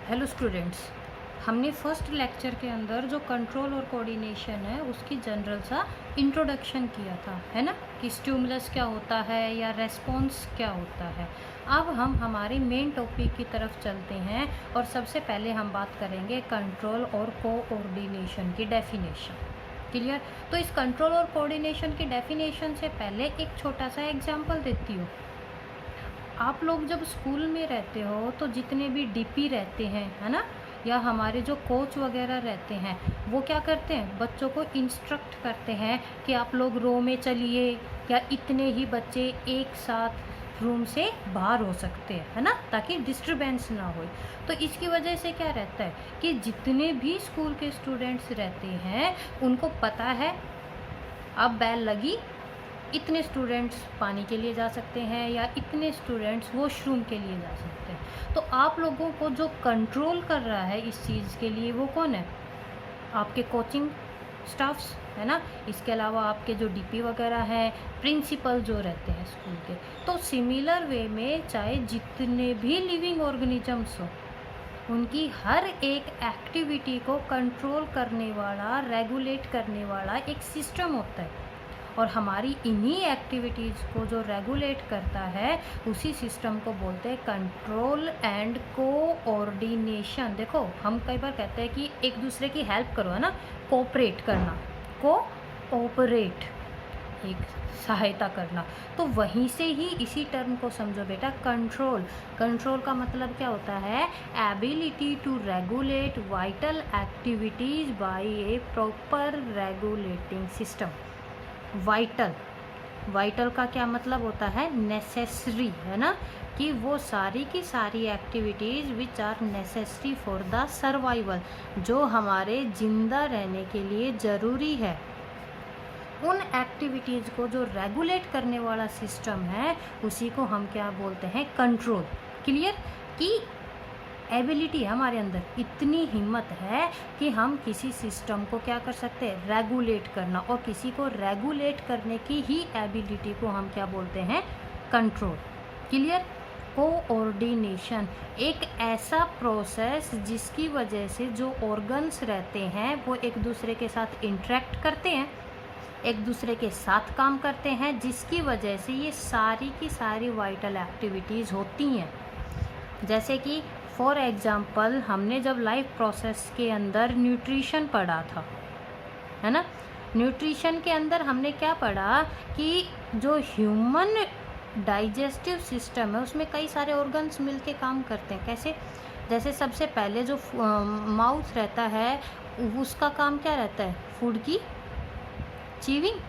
Hello students. हमने first lecture के अंदर जो कंट्रोल और कोऑर्डिनेशन है उसकी जनरल सा इंट्रोडक्शन किया था, है ना, कि स्टिमुलस क्या होता है या रेस्पॉन्स क्या होता है। अब हम हमारे मेन टॉपिक की तरफ चलते हैं और सबसे पहले हम बात करेंगे कंट्रोल और कोऑर्डिनेशन की डेफिनेशन। क्लियर? तो इस कंट्रोल और कोऑर्डिनेशन की डेफिनेशन से पहले एक छोटा सा एग्जाम्पल देती हूँ। आप लोग जब स्कूल में रहते हो तो जितने भी डीपी रहते हैं, है ना, या हमारे जो कोच वगैरह रहते हैं, वो क्या करते हैं, बच्चों को इंस्ट्रक्ट करते हैं कि आप लोग रो में चलिए या इतने ही बच्चे एक साथ रूम से बाहर हो सकते हैं, है ना, ताकि डिस्टरबेंस ना हो। तो इसकी वजह से क्या रहता है कि जितने भी स्कूल के स्टूडेंट्स रहते हैं उनको पता है अब बेल लगी, इतने स्टूडेंट्स पानी के लिए जा सकते हैं या इतने स्टूडेंट्स वॉशरूम के लिए जा सकते हैं। तो आप लोगों को जो कंट्रोल कर रहा है इस चीज़ के लिए वो कौन है? आपके कोचिंग स्टाफ्स, है ना। इसके अलावा आपके जो डीपी वगैरह हैं, प्रिंसिपल जो रहते हैं स्कूल के। तो सिमिलर वे में चाहे जितने भी लिविंग ऑर्गेनिजम्स हो, उनकी हर एक एक्टिविटी को कंट्रोल करने वाला, रेगुलेट करने वाला एक सिस्टम होता है। और हमारी इन्हीं एक्टिविटीज़ को जो रेगुलेट करता है उसी सिस्टम को बोलते हैं कंट्रोल एंड कोऑर्डिनेशन। देखो, हम कई बार कहते हैं कि एक दूसरे की हेल्प करो, है ना, कोऑपरेट करना, कोऑपरेट, एक सहायता करना। तो वहीं से ही इसी टर्म को समझो बेटा, कंट्रोल। कंट्रोल का मतलब क्या होता है? Ability to regulate vital activities by a proper regulating system. Vital, vital का क्या मतलब होता है? नेसेसरी, है ना, कि वो सारी की सारी activities which are necessary for the survival, जो हमारे जिंदा रहने के लिए ज़रूरी है, उन एक्टिविटीज़ को जो रेगुलेट करने वाला सिस्टम है उसी को हम क्या बोलते हैं? कंट्रोल। क्लियर? कि एबिलिटी हमारे अंदर इतनी हिम्मत है कि हम किसी सिस्टम को क्या कर सकते हैं? रेगुलेट करना। और किसी को रेगुलेट करने की ही एबिलिटी को हम क्या बोलते हैं? कंट्रोल। क्लियर? कोऑर्डिनेशन एक ऐसा प्रोसेस जिसकी वजह से जो ऑर्गन्स रहते हैं वो एक दूसरे के साथ इंटरेक्ट करते हैं, एक दूसरे के साथ काम करते हैं, जिसकी वजह से ये सारी की सारी वाइटल एक्टिविटीज़ होती हैं। जैसे कि फॉर एग्ज़ाम्पल हमने जब लाइफ प्रोसेस के अंदर न्यूट्रिशन पढ़ा था, है ना, न्यूट्रिशन के अंदर हमने क्या पढ़ा कि जो ह्यूमन डाइजेस्टिव सिस्टम है उसमें कई सारे ऑर्गन्स मिलके काम करते हैं। कैसे? जैसे सबसे पहले जो माउथ रहता है उसका काम क्या रहता है? फूड की चीविंग,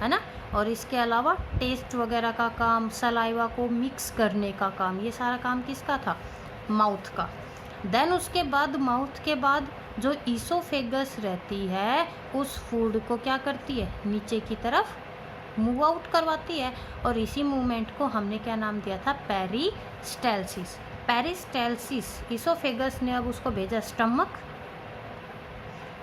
है ना, और इसके अलावा टेस्ट वगैरह का काम, सलाइवा को मिक्स करने का काम, ये सारा काम किसका था? माउथ का। देन उसके बाद माउथ के बाद जो ईसोफेगस रहती है उस फूड को क्या करती है? नीचे की तरफ मूव आउट करवाती है। और इसी मूवमेंट को हमने क्या नाम दिया था? पेरिस्टाल्सिस। पेरिस्टाल्सिस, ईसोफेगस ने अब उसको भेजा स्टमक,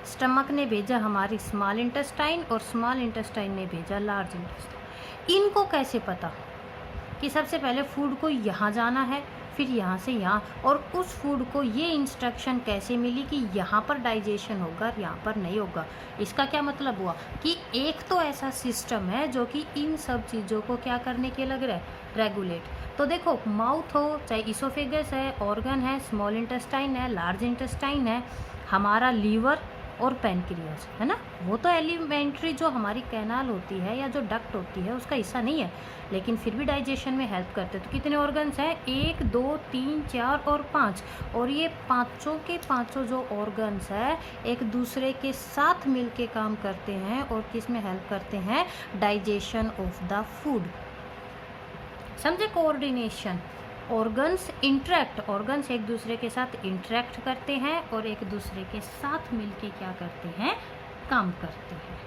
स्टमक ने भेजा हमारी स्मॉल इंटेस्टाइन, और स्मॉल इंटेस्टाइन ने भेजा लार्ज इंटेस्टाइन। इनको कैसे पता कि सबसे पहले फूड को यहाँ जाना है, फिर यहाँ से यहाँ, और उस फूड को ये इंस्ट्रक्शन कैसे मिली कि यहाँ पर डाइजेशन होगा, यहाँ पर नहीं होगा? इसका क्या मतलब हुआ कि एक तो ऐसा सिस्टम है जो कि इन सब चीज़ों को क्या करने के लग रहा है? रेगुलेट। तो देखो, माउथ हो, चाहे ईसोफेगस है, ऑर्गन है, स्मॉल इंटेस्टाइन है, लार्ज इंटेस्टाइन है, हमारा लीवर और पैनक्रियाज, है ना, वो तो एलिमेंट्री जो हमारी कैनाल होती है या जो डक्ट होती है उसका हिस्सा नहीं है, लेकिन फिर भी डाइजेशन में हेल्प करते हैं। तो कितने ऑर्गन्स हैं? 1, 2, 3, 4 और 5। और ये पाँचों के पाँचों जो ऑर्गन्स है एक दूसरे के साथ मिलके काम करते हैं और किस में हेल्प करते हैं? Digestion of the food. समझे? कोऑर्डिनेशन। ऑर्गन्स इंटरेक्ट, ऑर्गन्स एक दूसरे के साथ इंटरेक्ट करते हैं और एक दूसरे के साथ मिलके क्या करते हैं? काम करते हैं।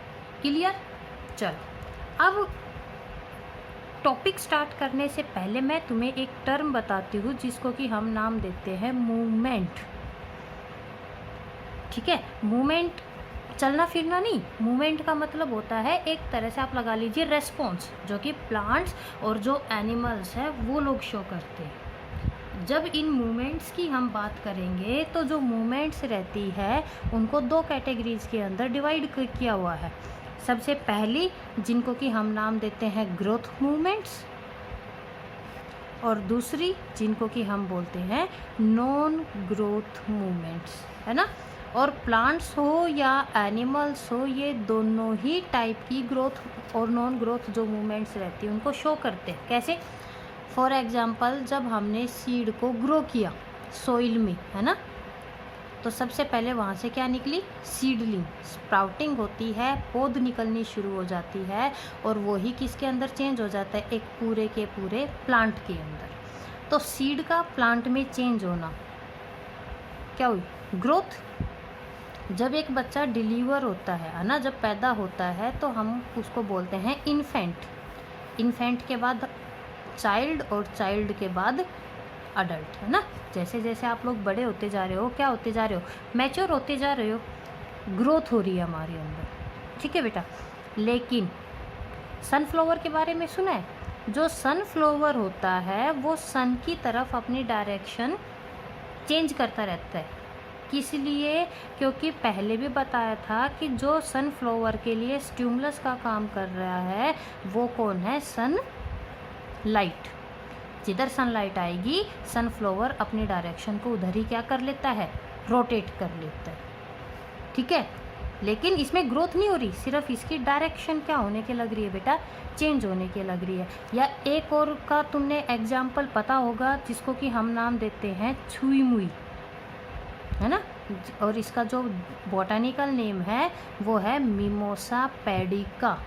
क्लियर? चलो, अब टॉपिक स्टार्ट करने से पहले मैं तुम्हें एक टर्म बताती हूँ जिसको कि हम नाम देते हैं मूवमेंट। ठीक है? मूवमेंट चलना फिरना नहीं, मूवमेंट का मतलब होता है एक तरह से आप लगा लीजिए रेस्पॉन्स, जो कि प्लांट्स और जो एनिमल्स हैं वो लोग शो करते हैं। जब इन मूवमेंट्स की हम बात करेंगे तो जो मूवमेंट्स रहती है उनको दो कैटेगरीज के अंदर डिवाइड किया हुआ है। सबसे पहली जिनको कि हम नाम देते हैं ग्रोथ मूवमेंट्स, और दूसरी जिनको कि हम बोलते हैं नॉन ग्रोथ मूवमेंट्स, है ना। और प्लांट्स हो या एनिमल्स हो, ये दोनों ही टाइप की ग्रोथ और नॉन ग्रोथ जो मूवमेंट्स रहती है उनको शो करते हैं। कैसे? फॉर एग्जांपल, जब हमने सीड को ग्रो किया सॉइल में, है ना, तो सबसे पहले वहाँ से क्या निकली? सीडलिंग, स्प्राउटिंग होती है, पौध निकलनी शुरू हो जाती है, और वो ही किसके अंदर चेंज हो जाता है? एक पूरे के पूरे प्लांट के अंदर। तो सीड का प्लांट में चेंज होना क्या हुई? ग्रोथ। जब एक बच्चा डिलीवर होता है ना, जब पैदा होता है, तो हम उसको बोलते हैं इन्फेंट। इन्फेंट के बाद चाइल्ड, और चाइल्ड के बाद अडल्ट, है ना। जैसे जैसे आप लोग बड़े होते जा रहे हो, क्या होते जा रहे हो? मैच्योर होते जा रहे हो, ग्रोथ हो रही है हमारे अंदर, ठीक है बेटा। लेकिन सनफ्लावर के बारे में सुना है? जो सनफ्लावर होता है वो सन की तरफ अपनी डायरेक्शन चेंज करता रहता है। किस लिए? क्योंकि पहले भी बताया था कि जो सनफ्लावर के लिए स्टिमुलस का काम कर रहा है वो कौन है? Sunlight. जिधर सनलाइट आएगी सनफ्लावर अपनी डायरेक्शन को उधर ही क्या कर लेता है? रोटेट कर लेता है, ठीक है। लेकिन इसमें ग्रोथ नहीं हो रही, सिर्फ इसकी डायरेक्शन क्या होने के लग रही है बेटा? चेंज होने के लग रही है। या एक और का तुमने एग्जाम्पल पता होगा जिसको कि हम नाम देते हैं छुई मुई, है ना। और इसका जो बॉटनिकल नेम है वो है मिमोसा पैडिका।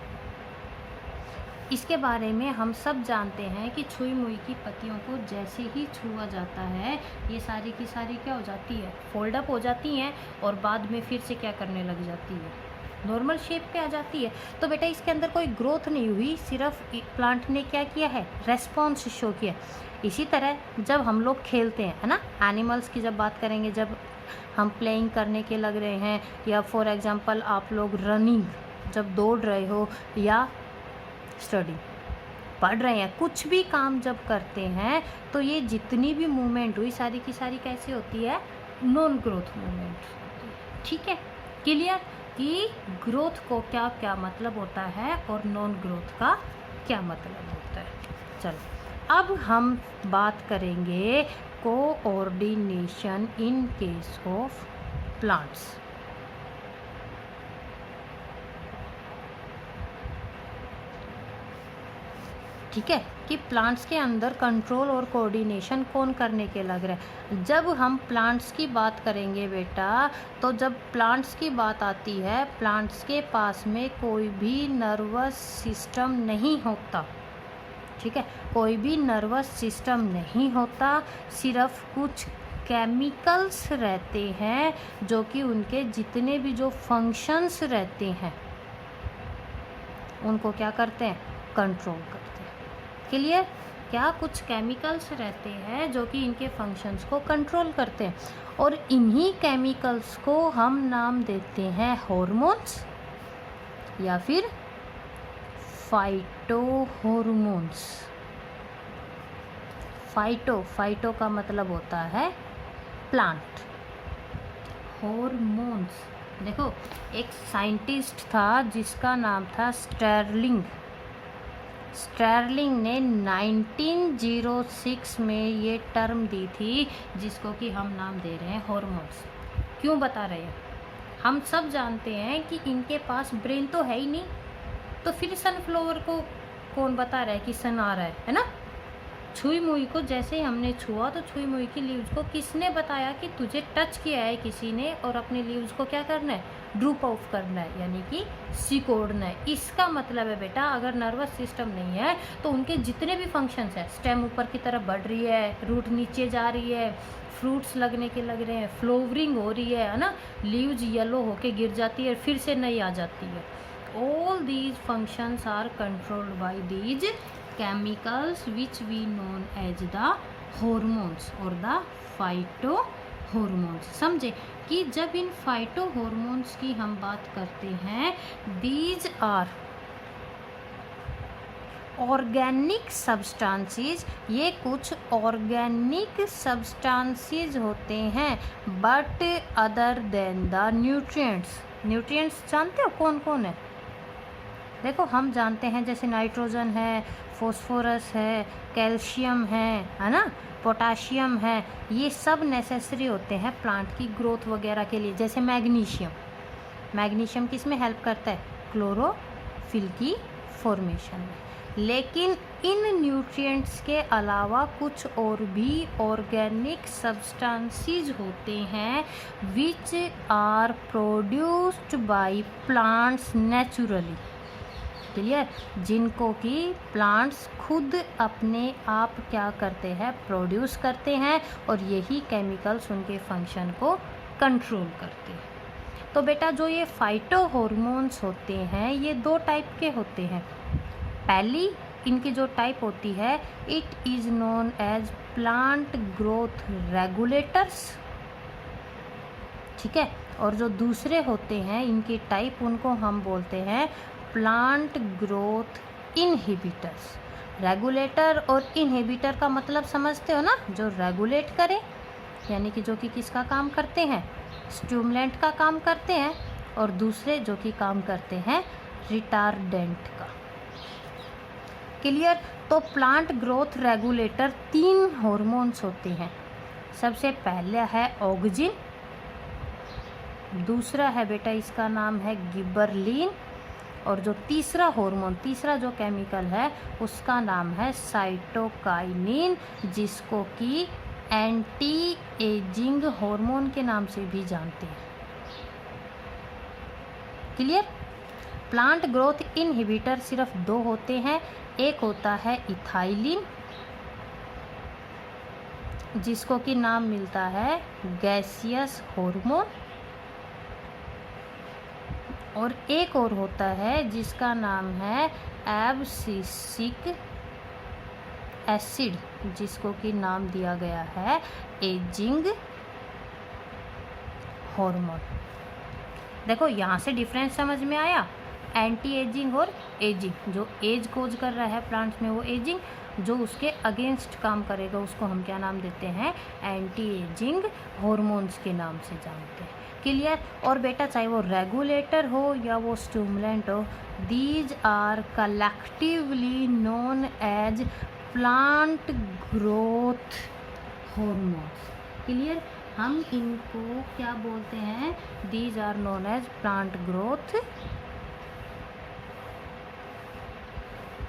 इसके बारे में हम सब जानते हैं कि छुई मुई की पत्तियों को जैसे ही छुआ जाता है ये सारी की सारी क्या हो जाती है? फोल्ड अप हो जाती हैं, और बाद में फिर से क्या करने लग जाती है? नॉर्मल शेप पे आ जाती है। तो बेटा इसके अंदर कोई ग्रोथ नहीं हुई, सिर्फ प्लांट ने क्या किया है? रेस्पॉन्स शो किया। इसी तरह जब हम लोग खेलते हैं, है ना, एनिमल्स की जब बात करेंगे, जब हम प्लेइंग करने के लग रहे हैं, या फॉर एग्जांपल आप लोग रनिंग जब दौड़ रहे हो, या स्टडी पढ़ रहे हैं, कुछ भी काम जब करते हैं, तो ये जितनी भी मूवमेंट हुई सारी की सारी कैसी होती है? नॉन ग्रोथ मूवमेंट, ठीक है। क्लियर कि ग्रोथ को क्या क्या मतलब होता है और नॉन ग्रोथ का क्या मतलब होता है। चलो अब हम बात करेंगे coordination in case of plants. ठीक है, कि प्लांट्स के अंदर कंट्रोल और कोऑर्डिनेशन कौन करने के लग रहा है। जब हम प्लांट्स की बात करेंगे बेटा, तो जब प्लांट्स की बात आती है, प्लांट्स के पास में कोई भी नर्वस सिस्टम नहीं होता, ठीक है, कोई भी नर्वस सिस्टम नहीं होता, सिर्फ कुछ केमिकल्स रहते हैं जो कि उनके जितने भी जो फंक्शंस रहते हैं उनको क्या करते हैं? कंट्रोल करते हैं। क्लियर? क्या कुछ केमिकल्स रहते हैं जो कि इनके फंक्शंस को कंट्रोल करते हैं, और इन्हीं केमिकल्स को हम नाम देते हैं हार्मोन्स या फिर फाइटो हार्मोन्स। फाइटो का मतलब होता है प्लांट, हार्मोन्स। देखो एक साइंटिस्ट था जिसका नाम था स्टर्लिंग ने 1906 में ये टर्म दी थी जिसको कि हम नाम दे रहे हैं हार्मोन्स। क्यों बता रहे हैं? हम सब जानते हैं कि इनके पास ब्रेन तो है ही नहीं, तो फिर सनफ्लावर को कौन बता रहा है कि सन आ रहा है ना। छुई मुई को जैसे ही हमने छुआ तो छुई मुई की लीव्स को किसने बताया कि तुझे टच किया है किसी ने, और अपने लीव्स को क्या करना है? ड्रूप ऑफ करना है, यानी कि सिकोड़ना है। इसका मतलब है बेटा अगर नर्वस सिस्टम नहीं है तो उनके जितने भी फंक्शंस हैं, स्टेम ऊपर की तरफ बढ़ रही है, रूट नीचे जा रही है, फ्रूट्स लगने के लग रहे हैं, फ्लोवरिंग हो रही है ना, लीव्स येलो होके गिर जाती है फिर से नई आ जाती है। All these functions are controlled by these chemicals which we known as the hormones or the phytohormones। समझे कि जब इन फाइटोहॉर्मोन्स की हम बात करते हैं, these are ऑर्गेनिक सब्सटेंसेस, ये कुछ ऑर्गेनिक सब्सटेंसेस होते हैं but other than the nutrients. Nutrients जानते हो कौन कौन है? देखो हम जानते हैं जैसे नाइट्रोजन है, फॉस्फोरस है, कैल्शियम है ना, पोटाशियम है, ये सब नेसेसरी होते हैं प्लांट की ग्रोथ वगैरह के लिए। जैसे मैग्नीशियम, मैग्नीशियम किस में हेल्प करता है? क्लोरोफिल की फॉर्मेशन में। लेकिन इन न्यूट्रिएंट्स के अलावा कुछ और भी ऑर्गेनिक सब्सटेंसेस होते हैं which are produced by plants naturally. Clear? जिनको कि प्लांट्स खुद अपने आप क्या करते हैं? प्रोड्यूस करते हैं, और यही केमिकल्स उनके फंक्शन को कंट्रोल करते हैं। तो बेटा जो ये फाइटो हॉर्मोन्स होते हैं ये दो टाइप के होते हैं। पहली इनकी जो टाइप होती है, it is known as plant growth regulators, ठीक है। और जो दूसरे होते हैं इनकी टाइप, उनको हम बोलते हैं प्लांट ग्रोथ इनहिबिटर्स। रेगुलेटर और इनहिबिटर का मतलब समझते हो ना? जो रेगुलेट करे यानी कि जो कि किसका काम करते हैं? स्टिमुलेंट का काम करते हैं, और दूसरे जो कि काम करते हैं रिटार्डेंट का। क्लियर? तो प्लांट ग्रोथ रेगुलेटर 3 हार्मोन्स होते हैं। सबसे पहला है ऑक्सिन, दूसरा है बेटा इसका नाम है गिबरलिन, और जो तीसरा हार्मोन, तीसरा जो केमिकल है उसका नाम है साइटोकाइनिन, जिसको कि एंटी एजिंग हार्मोन के नाम से भी जानते हैं। क्लियर? प्लांट ग्रोथ इनहिबिटर सिर्फ 2 होते हैं। एक होता है इथाइलिन, जिसको कि नाम मिलता है गैसियस हार्मोन, और एक और होता है जिसका नाम है एब्सिसिक एसिड, जिसको कि नाम दिया गया है एजिंग हार्मोन। देखो यहाँ से डिफरेंस समझ में आया? एंटी एजिंग और एजिंग। जो एज कोज कर रहा है प्लांट्स में वो एजिंग, जो उसके अगेंस्ट काम करेगा उसको हम क्या नाम देते हैं? एंटी एजिंग हार्मोन्स के नाम से जानते हैं। क्लियर? और बेटा चाहे वो रेगुलेटर हो या वो स्टिमुलेंट हो, these are collectively known as plant growth hormones. Clear? हम इनको क्या बोलते हैं? These are known as plant growth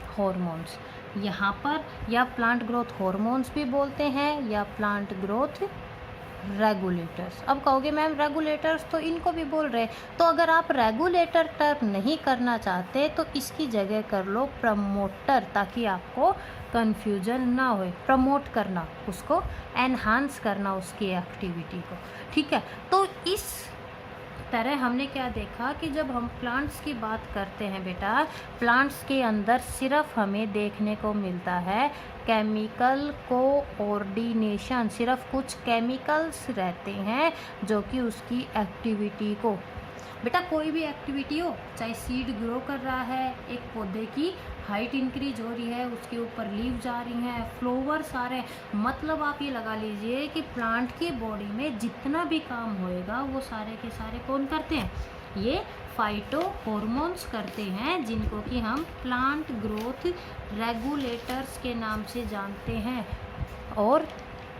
hormones. यहाँ पर या प्लांट ग्रोथ हार्मोन्स भी बोलते हैं या प्लांट ग्रोथ रेगुलेटर्स। अब कहोगे मैम रेगुलेटर्स तो इनको भी बोल रहे हैं, तो अगर आप रेगुलेटर टर्म नहीं करना चाहते तो इसकी जगह कर लो प्रमोटर, ताकि आपको कन्फ्यूजन ना हो। प्रमोट करना, उसको एनहांस करना उसकी एक्टिविटी को, ठीक है। तो इस तरह हमने क्या देखा कि जब हम प्लांट्स की बात करते हैं बेटा, प्लांट्स के अंदर सिर्फ हमें देखने को मिलता है केमिकल कोऑर्डिनेशन। सिर्फ कुछ केमिकल्स रहते हैं जो कि उसकी एक्टिविटी को, बेटा कोई भी एक्टिविटी हो, चाहे सीड ग्रो कर रहा है, एक पौधे की हाइट इंक्रीज हो रही है, उसके ऊपर लीव जा रही हैं, फ्लावर्स आ रहे हैं, मतलब आप ये लगा लीजिए कि प्लांट की बॉडी में जितना भी काम होएगा वो सारे के सारे कौन करते हैं? ये फाइटो हॉर्मोन्स करते हैं, जिनको कि हम प्लांट ग्रोथ रेगुलेटर्स के नाम से जानते हैं, और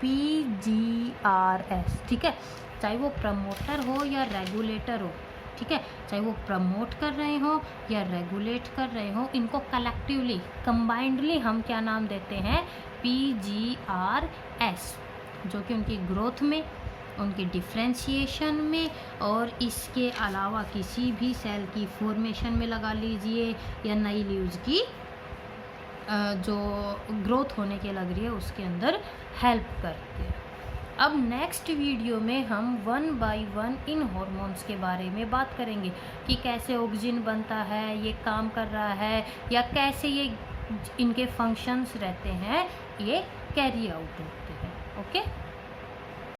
PGRS, ठीक है। चाहे वो प्रमोटर हो या रेगुलेटर हो, ठीक है, चाहे वो प्रमोट कर रहे हो या रेगुलेट कर रहे हो, इनको कलेक्टिवली कंबाइंडली हम क्या नाम देते हैं? PGRS, जो कि उनकी ग्रोथ में, उनकी डिफ्रेंशिएशन में, और इसके अलावा किसी भी सेल की फॉर्मेशन में लगा लीजिए, या नई लीव्स की जो ग्रोथ होने के लग रही है उसके अंदर हेल्प करते हैं। अब नेक्स्ट वीडियो में हम 1 बाय 1 इन हार्मोन्स के बारे में बात करेंगे कि कैसे ऑक्सिन बनता है, ये काम कर रहा है, या कैसे ये इनके फंक्शंस रहते हैं, ये कैरी आउट होते हैं। ओके।